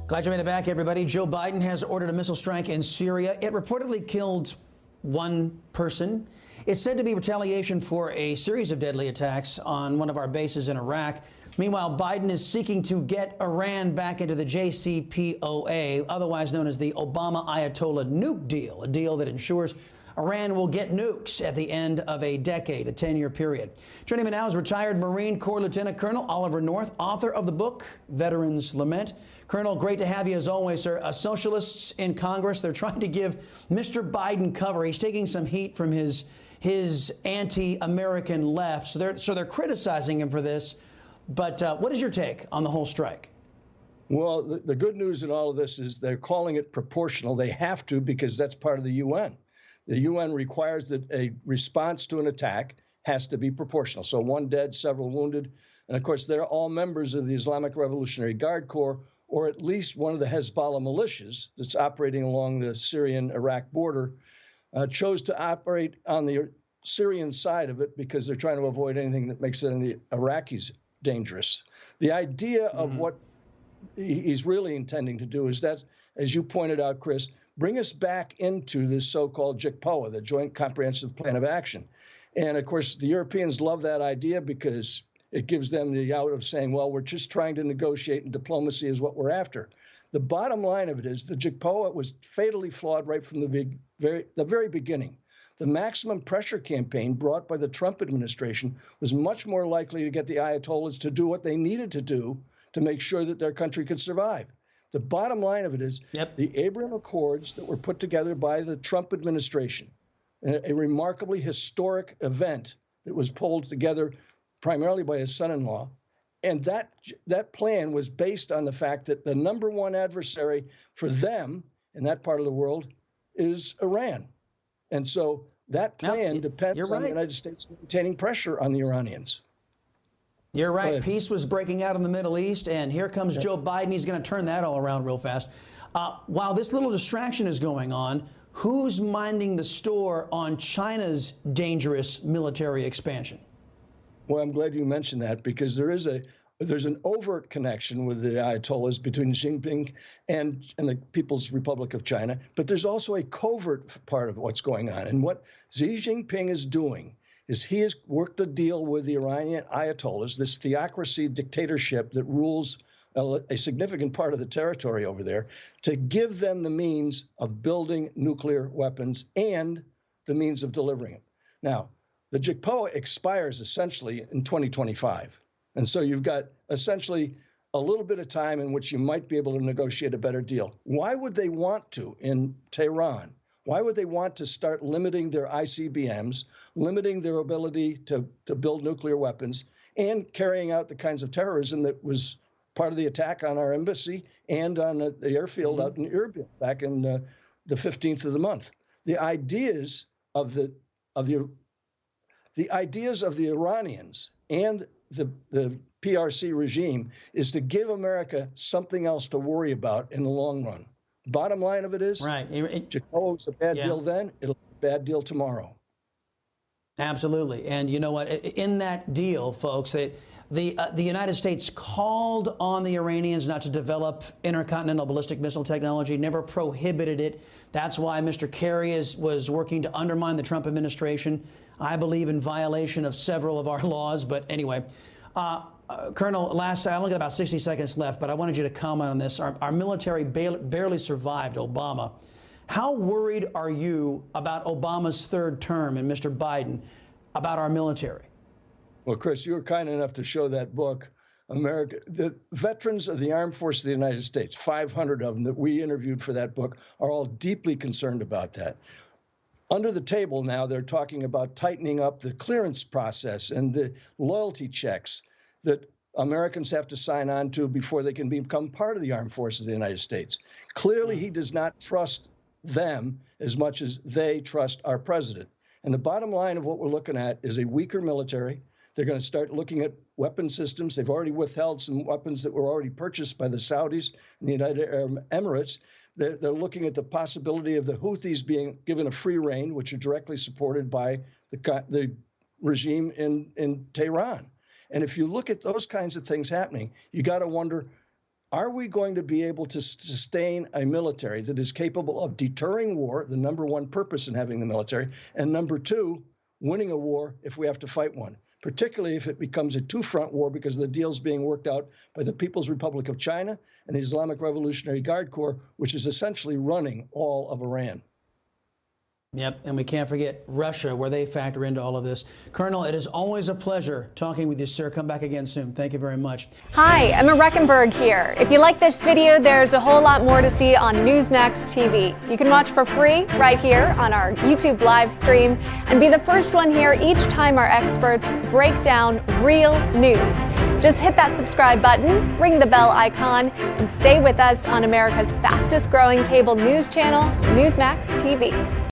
Glad you made it back, everybody. Joe Biden has ordered a missile strike in Syria. It reportedly killed one person. It's said to be retaliation for a series of deadly attacks on one of our bases in Iraq. Meanwhile, Biden is seeking to get Iran back into the JCPOA, otherwise known as the Obama Ayatollah nuke deal, a deal that ensures Iran will get nukes at the end of a decade, a 10-year period. Joining me now is retired Marine Corps Lieutenant Colonel Oliver North, author of the book, Veterans Lament. Colonel, great to have you as always, sir. Socialists in Congress, they're trying to give Mr. Biden cover. He's taking some heat from his anti-American left, so they're criticizing him for this. But what is your take on the whole strike? Well, the good news in all of this is they're calling it proportional. They have to, because that's part of the UN. The UN requires that a response to an attack has to be proportional. So one dead, several wounded. And of course, they're all members of the Islamic Revolutionary Guard Corps, or at least one of the Hezbollah militias that's operating along the Syrian-Iraq border, chose to operate on the Syrian side of it because they're trying to avoid anything that makes it in the Iraqis dangerous. The idea of what he's really intending to do is that, as you pointed out, Chris, bring us back into this so-called JCPOA, the Joint Comprehensive Plan of Action. And of course, the Europeans love that idea because it gives them the out of saying, well, we're just trying to negotiate and diplomacy is what we're after. The bottom line of it is the JCPOA was fatally flawed right from the very beginning. The maximum pressure campaign brought by the Trump administration was much more likely to get the Ayatollahs to do what they needed to do to make sure that their country could survive. The bottom line of it is the Abraham Accords that were put together by the Trump administration, a remarkably historic event that was pulled together primarily by his son-in-law. And that plan was based on the fact that the number one adversary for them in that part of the world is Iran. And so that plan depends on the United States maintaining pressure on the Iranians. You're right. Peace was breaking out in the Middle East, and here comes Joe Biden. He's going to turn that all around real fast. While this little distraction is going on, who's minding the store on China's dangerous military expansion? Well, I'm glad you mentioned that because there's an overt connection with the Ayatollahs between Xi Jinping and the People's Republic of China, but there's also a covert part of what's going on. And what Xi Jinping is doing is he has worked a deal with the Iranian Ayatollahs, this theocracy dictatorship that rules a significant part of the territory over there, to give them the means of building nuclear weapons and the means of delivering them. Now, the JCPOA expires essentially in 2025. And so you've got essentially a little bit of time in which you might be able to negotiate a better deal. Why would they want to in Tehran? Why would they want to start limiting their ICBMs, limiting their ability to build nuclear weapons, and carrying out the kinds of terrorism that was part of the attack on our embassy and on the airfield out in Erbil back in the 15th of the month? The ideas of the Iranians and the PRC regime is to give America something else to worry about in the long run. Bottom line of it is, JCPOA was a bad deal then, it'll be a bad deal tomorrow. Absolutely. And you know what? In that deal, folks, the United States called on the Iranians not to develop intercontinental ballistic missile technology, never prohibited it. That's why Mr. Kerry was working to undermine the Trump administration, I believe in violation of several of our laws. But anyway, Colonel, I only got about 60 seconds left, but I wanted you to comment on this. Our military barely survived Obama. How worried are you about Obama's third term and Mr. Biden about our military? Well, Chris, you were kind enough to show that book, the veterans of the Armed Forces of the United States, 500 of them that we interviewed for that book, are all deeply concerned about that. Under the table now, they're talking about tightening up the clearance process and the loyalty checks that Americans have to sign on to before they can become part of the Armed Forces of the United States. Clearly, he does not trust them as much as they trust our president. And the bottom line of what we're looking at is a weaker military. They're going to start looking at weapon systems. They've already withheld some weapons that were already purchased by the Saudis and the United Arab Emirates. They're looking at the possibility of the Houthis being given a free rein, which are directly supported by the regime in Tehran. And if you look at those kinds of things happening, you got to wonder, Are we going to be able to sustain a military that is capable of deterring war, the number one purpose in having the military, and number two, winning a war if we have to fight one, particularly if it becomes a two-front war because of the deals being worked out by the People's Republic of China and the Islamic Revolutionary Guard Corps, which is essentially running all of Iran. Yep, and we can't forget Russia, where they factor into all of this. Colonel, it is always a pleasure talking with you, sir. Come back again soon. Thank you very much. Hi, Emma Reckenberg here. If you like this video, there's a whole lot more to see on Newsmax TV. You can watch for free right here on our YouTube live stream and be the first one here each time our experts break down real news. Just hit that subscribe button, ring the bell icon, and stay with us on America's fastest growing cable news channel, Newsmax TV.